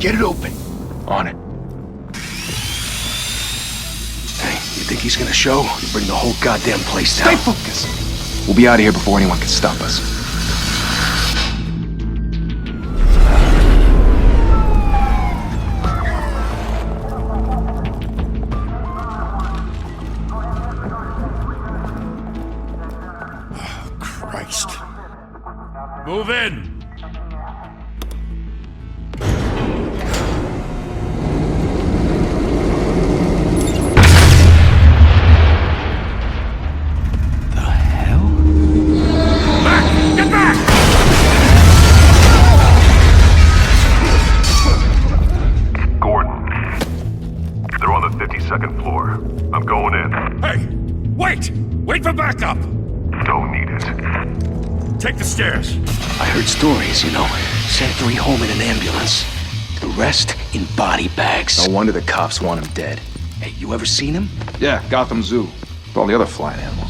Get it open. On it. Hey, you think he's gonna show? You bring the whole goddamn place down. Stay focused. We'll be out of here before anyone can stop us. Christ. Move in! The hell? Back! Get back! Gordon. They're on the 52nd floor. I'm going in. Hey! Wait! Wait for backup! Don't need it. Take the stairs. I heard stories, you know. Sent 3 home in an ambulance. The rest in body bags. No wonder the cops want him dead. Hey, you ever seen him? Yeah, Gotham Zoo. With all the other flying animals.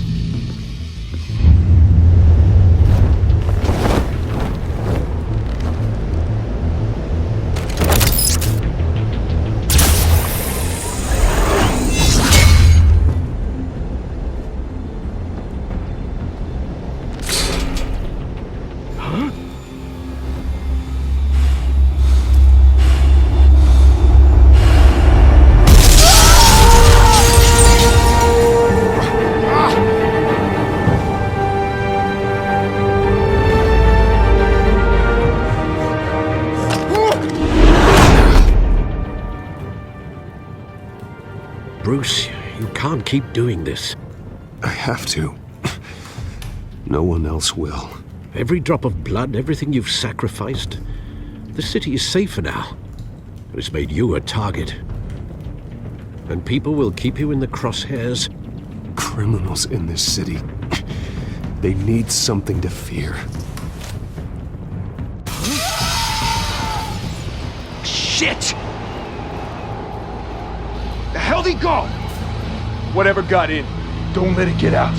Bruce, you can't keep doing this. I have to. No one else will. Every drop of blood, everything you've sacrificed. The city is safer now. But it's made you a target. And people will keep you in the crosshairs. Criminals in this city. They need something to fear. Shit! The hell'd he go? Whatever got in, don't let it get out.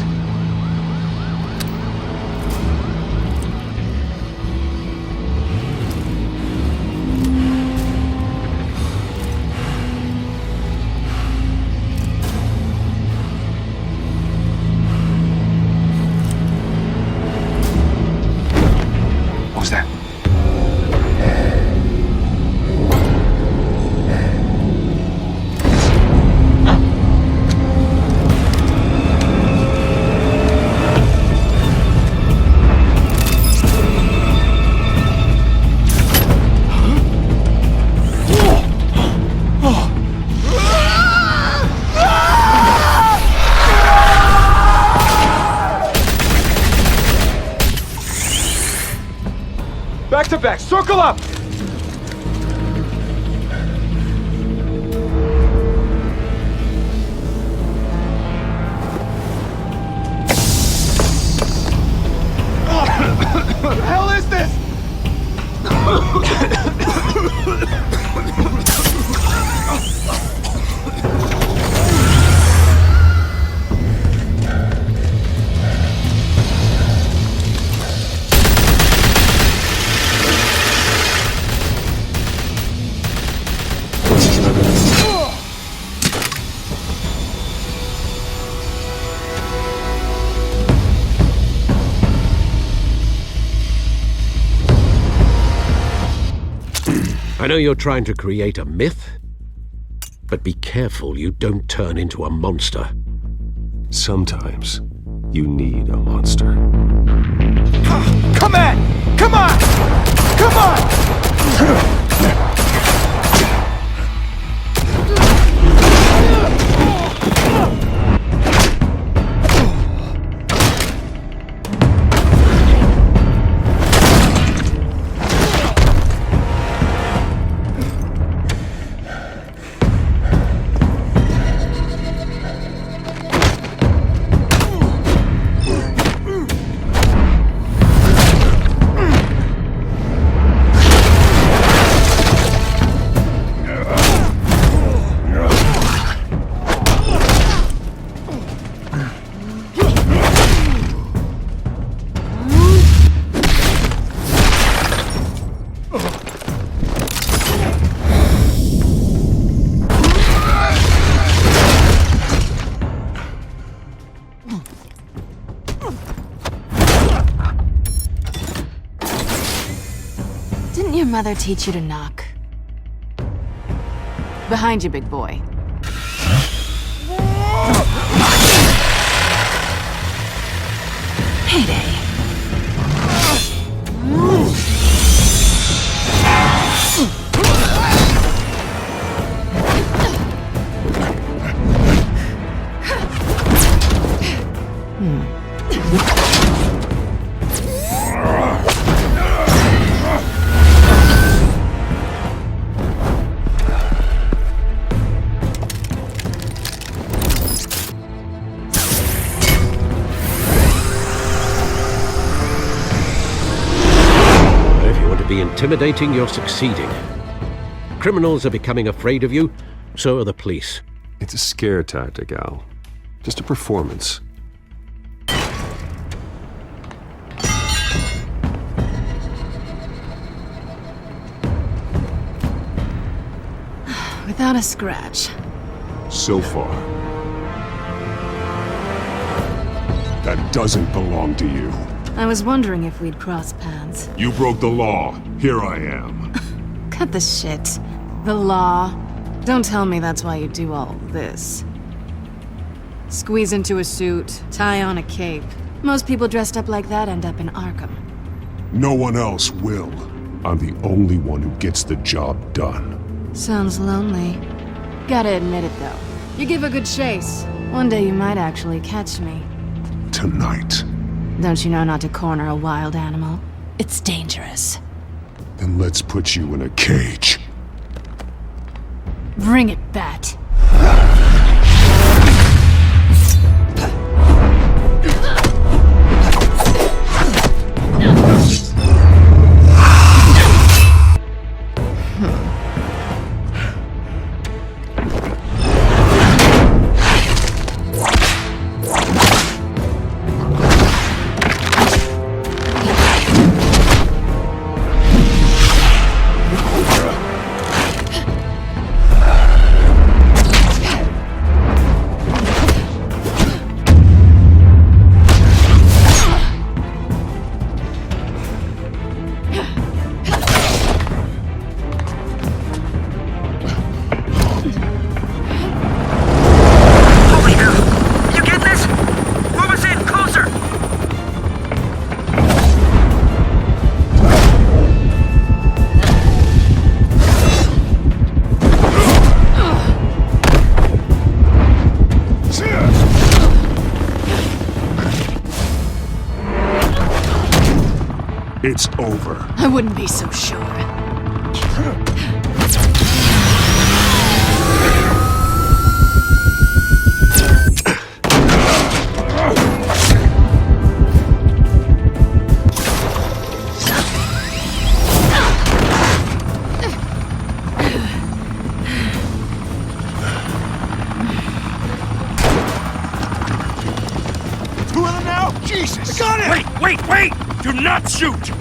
What was that? Back to back, circle up! What the hell is this? I know you're trying to create a myth, but be careful you don't turn into a monster. Sometimes you need a monster. Come on! Come on! Come on! Didn't your mother teach you to knock? Behind you, big boy. Payday. Intimidating, you're succeeding. Criminals are becoming afraid of you, so are the police. It's a scare tactic, Al. Just a performance. Without a scratch. So far. That doesn't belong to you. I was wondering if we'd cross paths. You broke the law. Here I am. Cut the shit. The law. Don't tell me that's why you do all this. Squeeze into a suit, tie on a cape. Most people dressed up like that end up in Arkham. No one else will. I'm the only one who gets the job done. Sounds lonely. Gotta admit it, though. You give a good chase. One day you might actually catch me. Tonight. Don't you know not to corner a wild animal? It's dangerous. Then let's put you in a cage. Bring it, Bat. It's over. I wouldn't be so sure. Two of them now? Jesus! I got it! Wait! Do not shoot!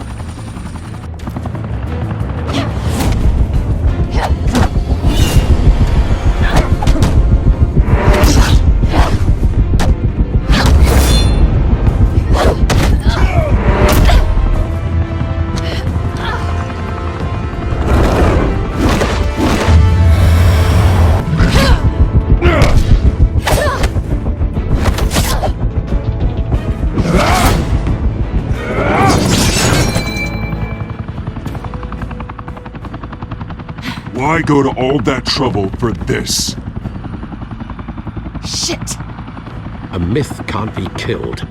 Why go to all that trouble for this? Shit! A myth can't be killed.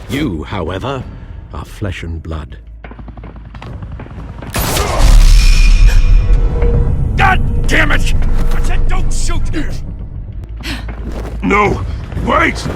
You, however, are flesh and blood. God damn it! I said don't shoot! No! Wait!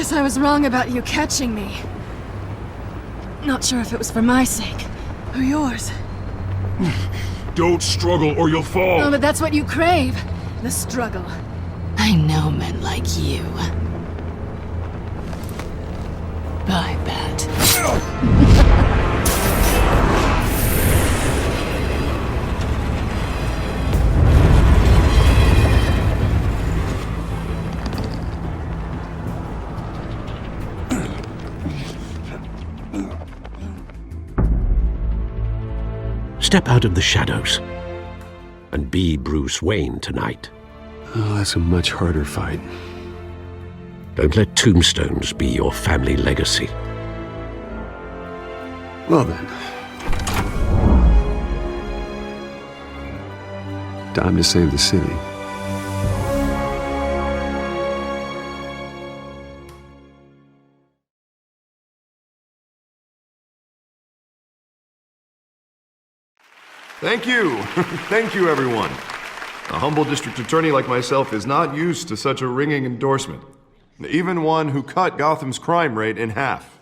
Guess I was wrong about you catching me. Not sure if it was for my sake or yours. Don't struggle or you'll fall. Oh, but that's what you crave. The struggle. I know men like you. I bet. Step out of the shadows and be Bruce Wayne tonight. Oh, that's a much harder fight. Don't let tombstones be your family legacy. Well then. Time to save the city. Thank you. Thank you, everyone. A humble district attorney like myself is not used to such a ringing endorsement. Even one who cut Gotham's crime rate in half.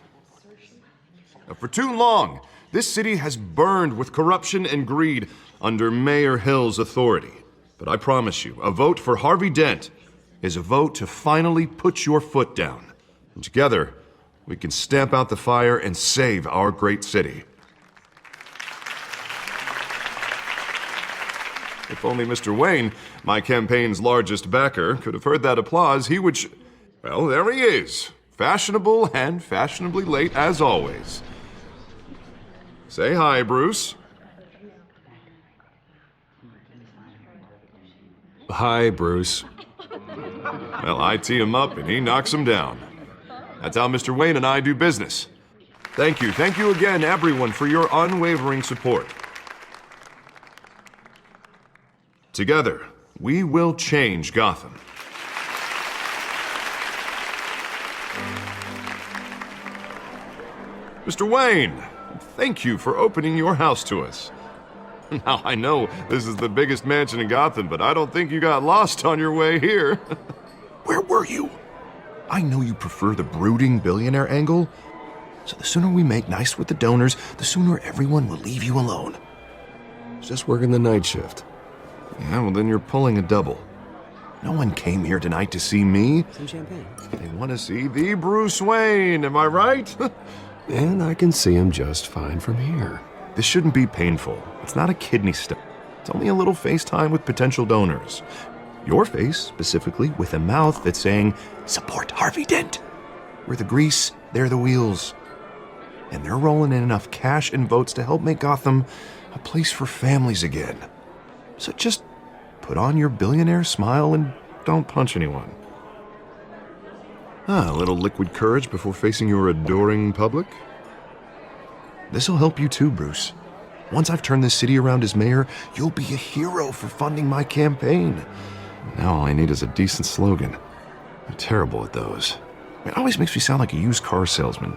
For too long, this city has burned with corruption and greed under Mayor Hill's authority. But I promise you, a vote for Harvey Dent is a vote to finally put your foot down. And together, we can stamp out the fire and save our great city. If only Mr. Wayne, my campaign's largest backer, could have heard that applause, he would well, there he is. Fashionable and fashionably late as always. Say hi, Bruce. Hi, Bruce. Well, I tee him up and he knocks him down. That's how Mr. Wayne and I do business. Thank you again, everyone, for your unwavering support. Together, we will change Gotham. Mr. Wayne, thank you for opening your house to us. Now, I know this is the biggest mansion in Gotham, but I don't think you got lost on your way here. Where were you? I know you prefer the brooding billionaire angle, so the sooner we make nice with the donors, the sooner everyone will leave you alone. Just working the night shift. Yeah, well, then you're pulling a double. No one came here tonight to see me. Some champagne. They want to see the Bruce Wayne, am I right? And I can see him just fine from here. This shouldn't be painful. It's not a kidney stone. It's only a little FaceTime with potential donors. Your face, specifically, with a mouth that's saying, support Harvey Dent. We're the grease, they're the wheels. And they're rolling in enough cash and votes to help make Gotham a place for families again. So just put on your billionaire smile and don't punch anyone. A little liquid courage before facing your adoring public. This'll help you too, Bruce. Once I've turned this city around as mayor, you'll be a hero for funding my campaign. Now all I need is a decent slogan. I'm terrible at those. It always makes me sound like a used car salesman.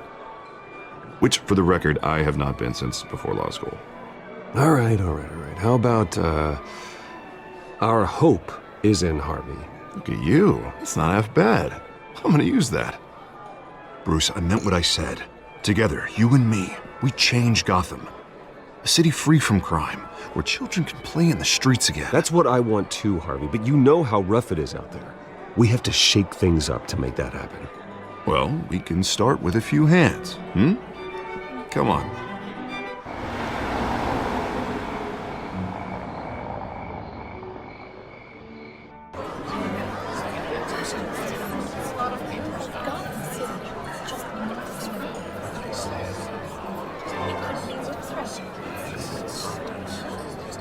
Which, for the record, I have not been since before law school. All right. How about, our hope is in Harvey? Look at you. It's not half bad. I'm gonna use that. Bruce, I meant what I said. Together, you and me, we change Gotham. A city free from crime, where children can play in the streets again. That's what I want too, Harvey, but you know how rough it is out there. We have to shake things up to make that happen. Well, we can start with a few hands, Come on.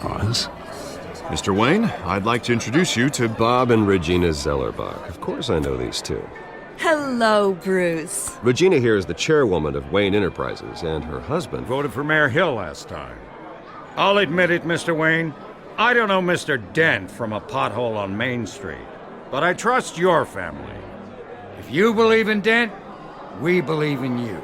Oz? Mr. Wayne, I'd like to introduce you to Bob and Regina Zellerbach. Of course I know these two. Hello, Bruce. Regina here is the chairwoman of Wayne Enterprises, and her husband Voted for Mayor Hill last time. I'll admit it, Mr. Wayne. I don't know Mr. Dent from a pothole on Main Street, but I trust your family. If you believe in Dent, we believe in you.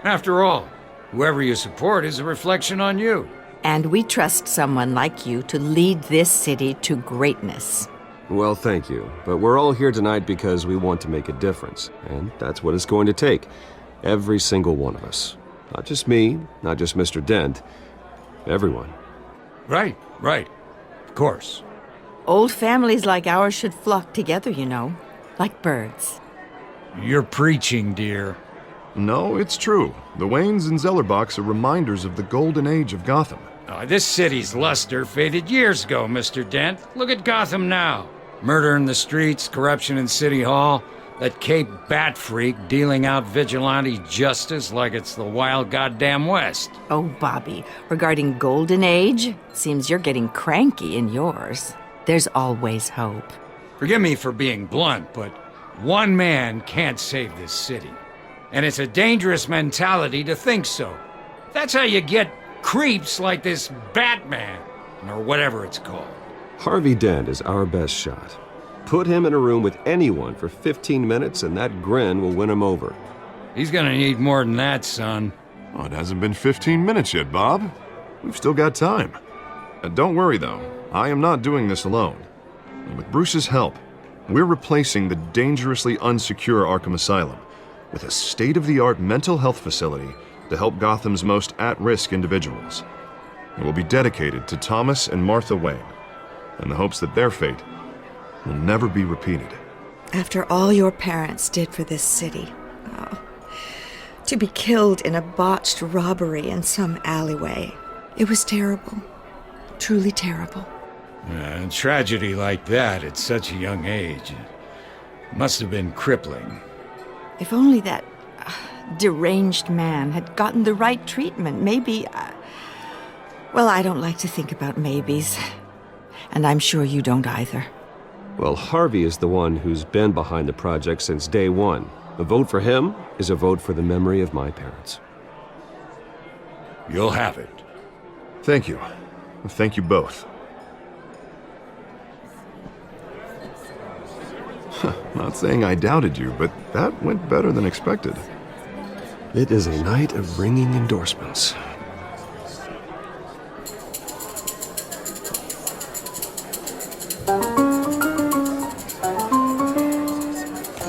After all, whoever you support is a reflection on you. And we trust someone like you to lead this city to greatness. Well, thank you. But we're all here tonight because we want to make a difference. And that's what it's going to take. Every single one of us. Not just me, not just Mr. Dent. Everyone. Right. Of course. Old families like ours should flock together, you know, like birds. You're preaching, dear. No, it's true. The Waynes and Zellerbachs are reminders of the golden age of Gotham. This city's luster faded years ago, Mr. Dent. Look at Gotham now. Murder in the streets, corruption in City Hall, that Cape Bat freak dealing out vigilante justice like it's the wild goddamn West. Oh, Bobby, regarding Golden Age, seems you're getting cranky in yours. There's always hope. Forgive me for being blunt, but one man can't save this city. And it's a dangerous mentality to think so. That's how you get creeps like this Batman, or whatever it's called. Harvey Dent is our best shot. Put him in a room with anyone for 15 minutes and that grin will win him over. He's gonna need more than that, son. Oh, it hasn't been 15 minutes yet, Bob. We've still got time. Don't worry, though. I am not doing this alone. And with Bruce's help, we're replacing the dangerously unsecure Arkham Asylum with a state-of-the-art mental health facility to help Gotham's most at-risk individuals. It will be dedicated to Thomas and Martha Wayne, in the hopes that their fate will never be repeated. After all your parents did for this city, to be killed in a botched robbery in some alleyway, it was terrible. Truly terrible. A tragedy like that at such a young age must have been crippling. If only that deranged man had gotten the right treatment, maybe... well, I don't like to think about maybes. And I'm sure you don't either. Well, Harvey is the one who's been behind the project since day one. A vote for him is a vote for the memory of my parents. You'll have it. Thank you. Thank you both. Not saying I doubted you, but that went better than expected. It is a night of ringing endorsements.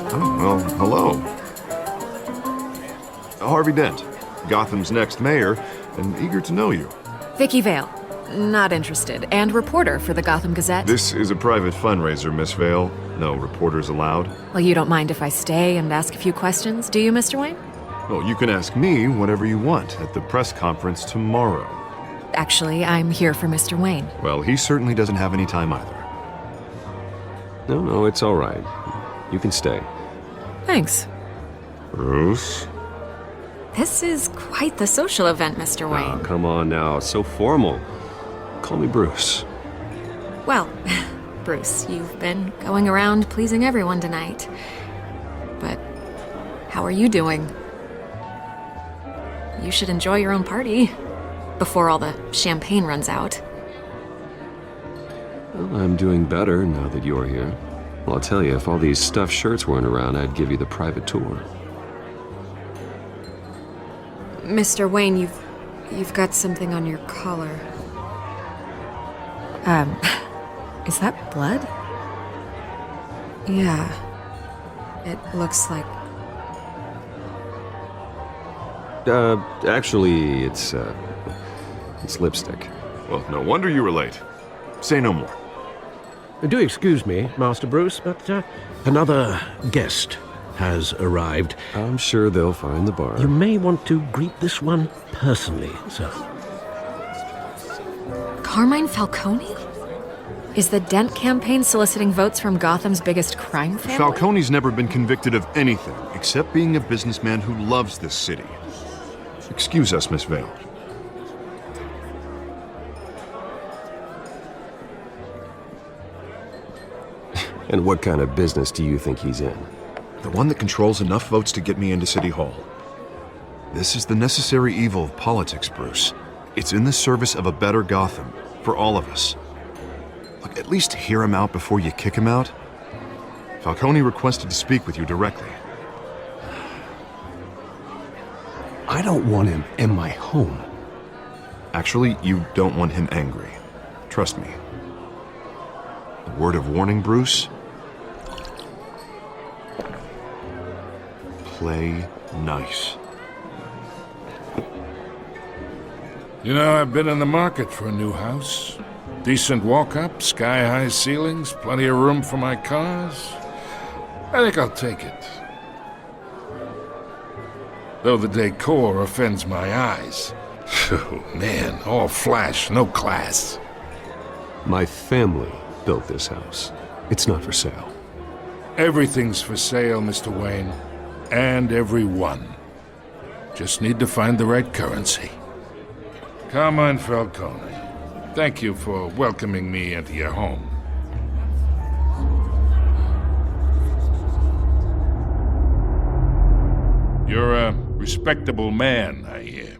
Oh, well, hello. Harvey Dent, Gotham's next mayor, and eager to know you. Vicky Vale. Not interested. And reporter for the Gotham Gazette. This is a private fundraiser, Miss Vale. No reporters allowed. Well, you don't mind if I stay and ask a few questions, do you, Mr. Wayne? Well, you can ask me whatever you want at the press conference tomorrow. Actually, I'm here for Mr. Wayne. Well, he certainly doesn't have any time either. No, it's all right. You can stay. Thanks. Bruce? This is quite the social event, Mr. Wayne. Oh, come on now. It's so formal. Call me Bruce. Well, Bruce, you've been going around pleasing everyone tonight. But how are you doing? You should enjoy your own party before all the champagne runs out. Well, I'm doing better now that you're here. Well, I'll tell you, if all these stuffed shirts weren't around, I'd give you the private tour. Mr. Wayne, you've got something on your collar. Is that blood? Yeah. It looks like... Actually, it's lipstick. Well, no wonder you were late. Say no more. Do excuse me, Master Bruce, but another guest has arrived. I'm sure they'll find the bar. You may want to greet this one personally, sir. Carmine Falcone? Is the Dent campaign soliciting votes from Gotham's biggest crime family? Falcone's never been convicted of anything except being a businessman who loves this city. Excuse us, Miss Vale. And what kind of business do you think he's in? The one that controls enough votes to get me into City Hall. This is the necessary evil of politics, Bruce. It's in the service of a better Gotham, for all of us. Look, at least hear him out before you kick him out. Falcone requested to speak with you directly. I don't want him in my home. Actually, you don't want him angry. Trust me. A word of warning, Bruce? Play nice. You know, I've been in the market for a new house. Decent walk-up, sky-high ceilings, plenty of room for my cars. I think I'll take it. Though the decor offends my eyes. Oh, man, all flash, no class. My family built this house. It's not for sale. Everything's for sale, Mr. Wayne. And everyone. Just need to find the right currency. Carmine Falcone, thank you for welcoming me into your home. You're a respectable man, I hear.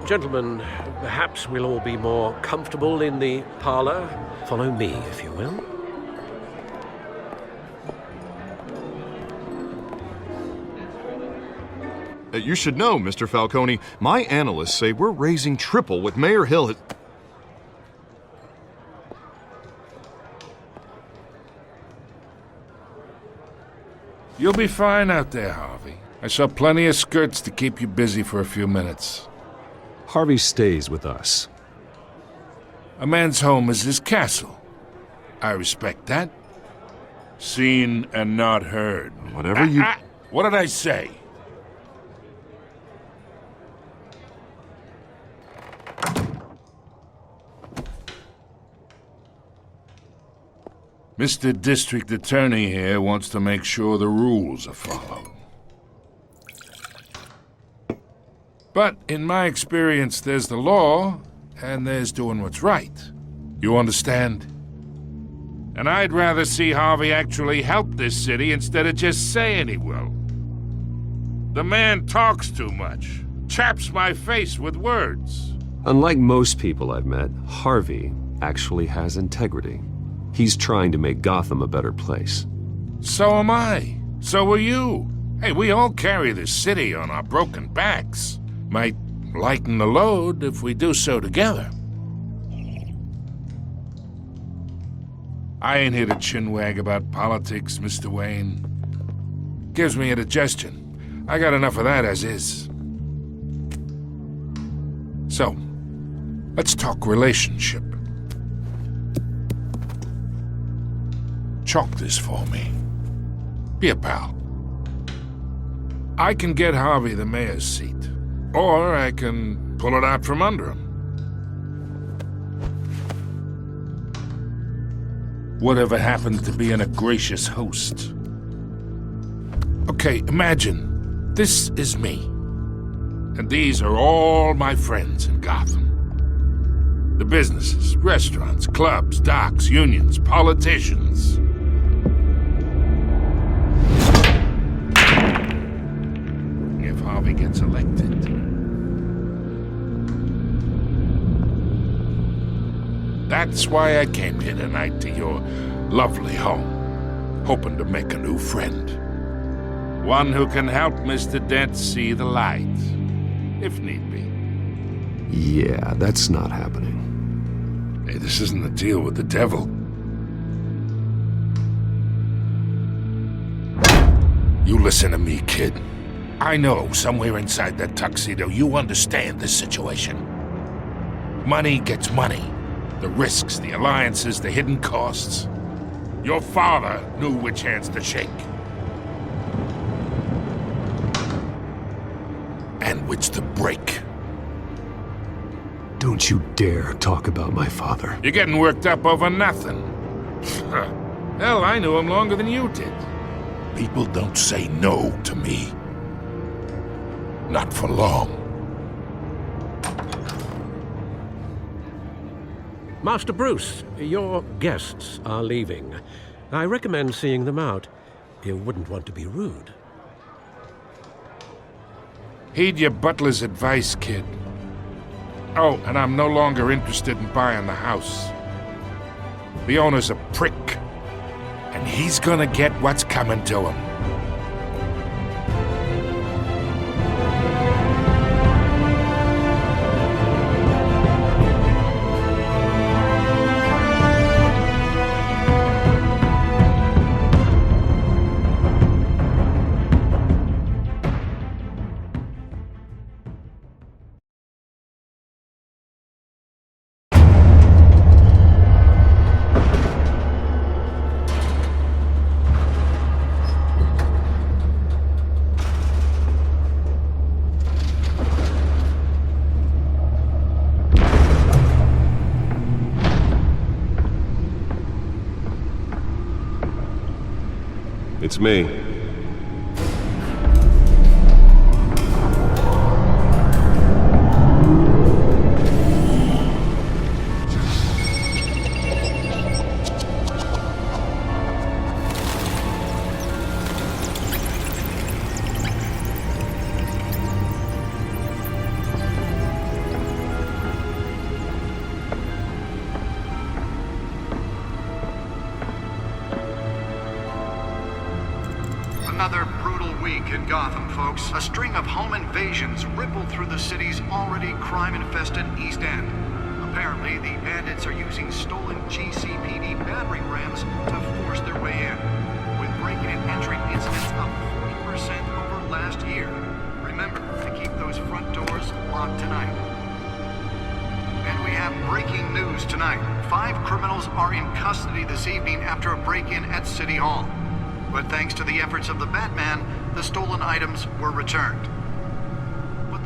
Gentlemen, perhaps we'll all be more comfortable in the parlor. Follow me, if you will. You should know, Mr. Falcone, my analysts say we're raising triple what Mayor Hill has... You'll be fine out there, Harvey. I saw plenty of skirts to keep you busy for a few minutes. Harvey stays with us. A man's home is his castle. I respect that. Seen and not heard. Whatever you... What did I say? Mr. District Attorney here wants to make sure the rules are followed. But in my experience, there's the law, and there's doing what's right. You understand? And I'd rather see Harvey actually help this city instead of just saying he will. The man talks too much, chaps my face with words. Unlike most people I've met, Harvey actually has integrity. He's trying to make Gotham a better place. So am I. So are you. Hey, we all carry this city on our broken backs. Might lighten the load if we do so together. I ain't here to chinwag about politics, Mr. Wayne. Gives me indigestion. I got enough of that as is. So, let's talk relationship. Chalk this for me. Be a pal. I can get Harvey the mayor's seat, or I can pull it out from under him. Whatever happens to being a gracious host? Okay, imagine this is me, and these are all my friends in Gotham. The businesses, restaurants, clubs, docks, unions, politicians. If Harvey gets elected, that's why I came here tonight to your lovely home, hoping to make a new friend. One who can help Mr. Dent see the light, if need be. Yeah, that's not happening. Hey, this isn't a deal with the devil. You listen to me, kid. I know somewhere inside that tuxedo you understand this situation. Money gets money. The risks, the alliances, the hidden costs. Your father knew which hands to shake. And which to break. Don't you dare talk about my father. You're getting worked up over nothing. Hell, I knew him longer than you did. People don't say no to me. Not for long. Master Bruce, your guests are leaving. I recommend seeing them out. You wouldn't want to be rude. Heed your butler's advice, kid. Oh, and I'm no longer interested in buying the house. The owner's a prick, and he's gonna get what's coming to him. It's me. Another brutal week in Gotham, folks. A string of home invasions rippled through the city's already crime-infested East End. Apparently, the bandits are using stolen GCPD battering rams to force their way in, with break-in and entry incidents up 40% over last year. Remember to keep those front doors locked tonight. And we have breaking news tonight. 5 criminals are in custody this evening after a break-in at City Hall. But thanks to the efforts of the Batman, the stolen items were returned.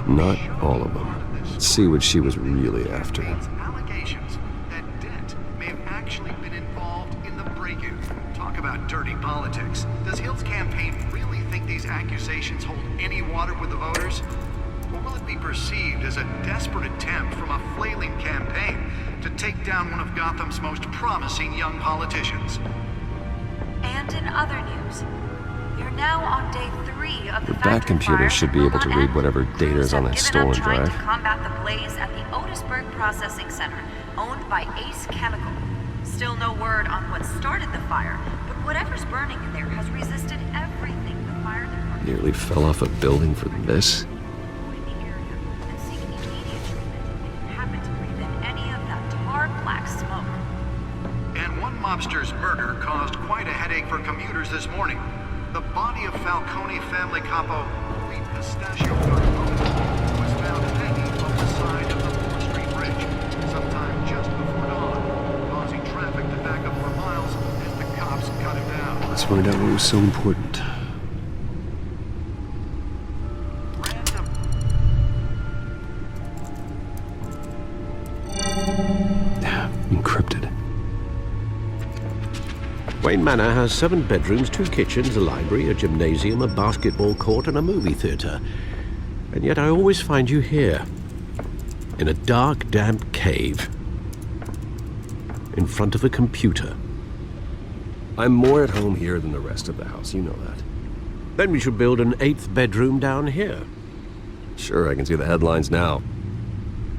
Not all of them. Let's see what she was really after. Allegations that Dent may have actually been involved in the break-in. Talk about dirty politics. Does Hill's campaign really think these accusations hold any water with the voters? Or will it be perceived as a desperate attempt from a flailing campaign to take down one of Gotham's most promising young politicians? And in other news, you're now on day 3 of the That computer should be able to read whatever data is on that stolen trying drive. to combat the blaze at the Otisburg Processing Center, owned by Ace Chemical. Still no word on what started the fire, but whatever's burning in there has resisted everything the fire department Nearly fell off a building for this. and seek immediate treatment if you happen to breathe in any of that tar black smoke. And one mobster's murder caused quite a headache for commuters this morning. The body of Falcone family capo, Lee Pistachio Carbone, was found hanging off the side of the 4th Street Bridge sometime just before dawn, causing traffic to back up for miles as the cops cut him down. Let's find out what was so important. Encrypted. Wayne Manor has 7 bedrooms, 2 kitchens, a library, a gymnasium, a basketball court, and a movie theater. And yet I always find you here, in a dark, damp cave, in front of a computer. I'm more at home here than the rest of the house, you know that. Then we should build an 8th bedroom down here. Sure, I can see the headlines now.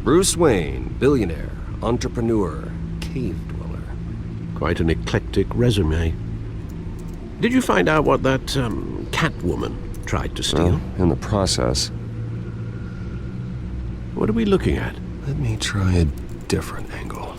Bruce Wayne, billionaire, entrepreneur, cave dweller. Quite an eclectic resume. Did you find out what that, Catwoman tried to steal? Well, in the process. What are we looking at? Let me try a different angle.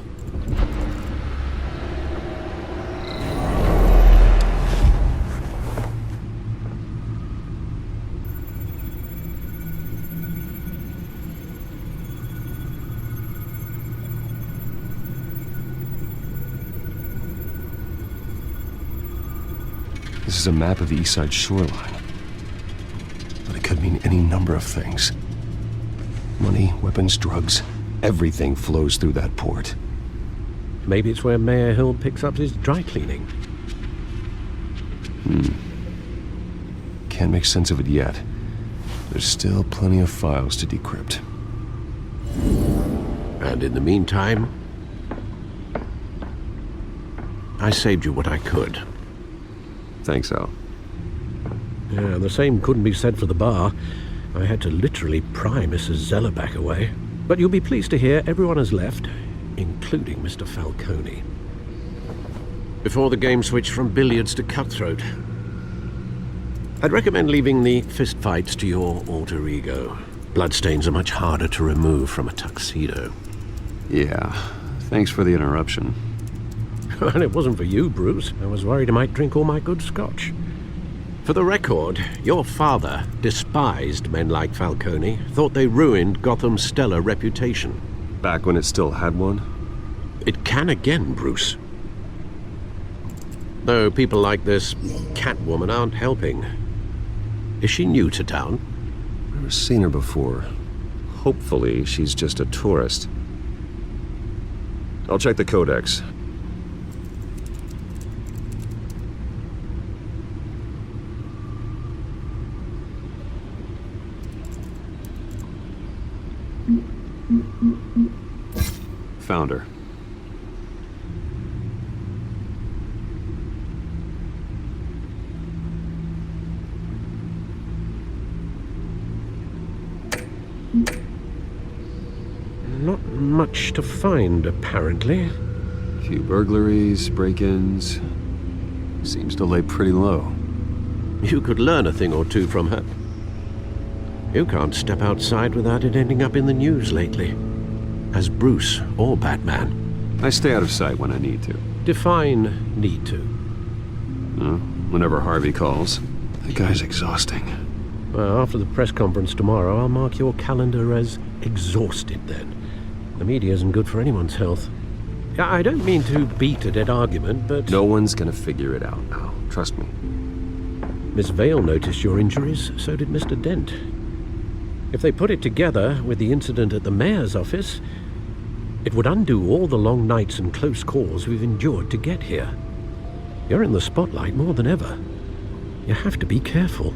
This is a map of the East Side shoreline. But it could mean any number of things. Money, weapons, drugs, everything flows through that port. Maybe it's where Mayor Hill picks up his dry cleaning. Can't make sense of it yet. There's still plenty of files to decrypt. And in the meantime, I saved you what I could. Thanks, Al. Yeah, the same couldn't be said for the bar. I had to literally pry Mrs. Zellerback away. But you'll be pleased to hear everyone has left, including Mr. Falcone. Before the game switched from billiards to cutthroat. I'd recommend leaving the fistfights to your alter ego. Bloodstains are much harder to remove from a tuxedo. Yeah, thanks for the interruption. And it wasn't for you, Bruce. I was worried I might drink all my good scotch. For the record, your father despised men like Falcone, thought they ruined Gotham's stellar reputation. Back when it still had one? It can again, Bruce. Though people like this Catwoman aren't helping. Is she new to town? Never seen her before. Hopefully, she's just a tourist. I'll check the codex. found her. Not much to find, apparently. Few burglaries, break-ins. Seems to lay pretty low. You could learn a thing or two from her. You can't step outside without it ending up in the news lately. As Bruce or Batman. I stay out of sight when I need to. Define need to. Whenever Harvey calls. That guy's exhausting. Well, after the press conference tomorrow, I'll mark your calendar as exhausted then. The media isn't good for anyone's health. I don't mean to beat a dead argument, but... No one's gonna figure it out now. Trust me. Miss Vale noticed your injuries, so did Mr. Dent. If they put it together with the incident at the mayor's office, it would undo all the long nights and close calls we've endured to get here. You're in the spotlight more than ever. You have to be careful.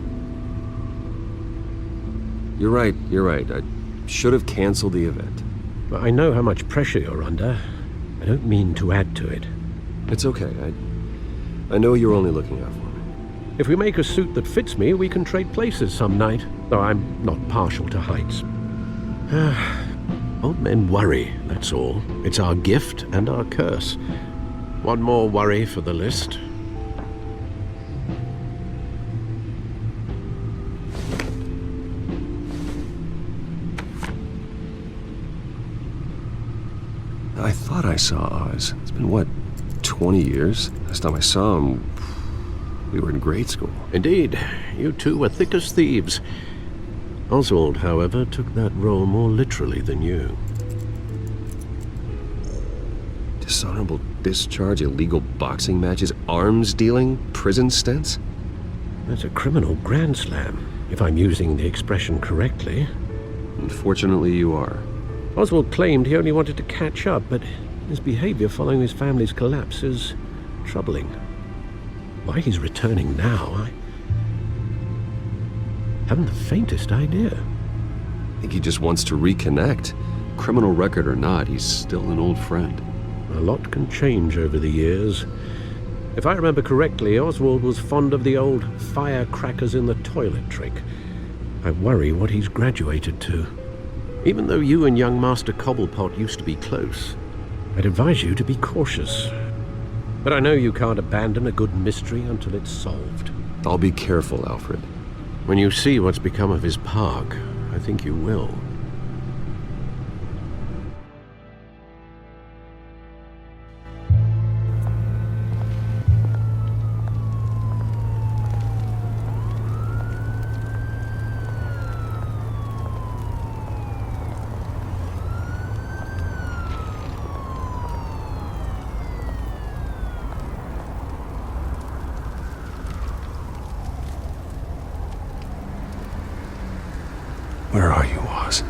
You're right. I should have canceled the event. But I know how much pressure you're under. I don't mean to add to it. It's okay. I know you're only looking out for me. If we make a suit that fits me, we can trade places some night, though I'm not partial to heights. Old men worry, that's all. It's our gift and our curse. One more worry for the list. I thought I saw Oz. It's been, what, 20 years? Last time I saw him, we were in grade school. Indeed. You two were thick as thieves. Oswald, however, took that role more literally than you. Dishonorable discharge, illegal boxing matches, arms dealing, prison stints? That's a criminal grand slam, if I'm using the expression correctly. Unfortunately, you are. Oswald claimed he only wanted to catch up, but his behavior following his family's collapse is troubling. Why he's returning now, I haven't the faintest idea. I think he just wants to reconnect. Criminal record or not, he's still an old friend. A lot can change over the years. If I remember correctly, Oswald was fond of the old firecrackers in the toilet trick. I worry what he's graduated to. Even though you and young Master Cobblepot used to be close, I'd advise you to be cautious. But I know you can't abandon a good mystery until it's solved. I'll be careful, Alfred. When you see what's become of his park, I think you will. Where are you, Oz?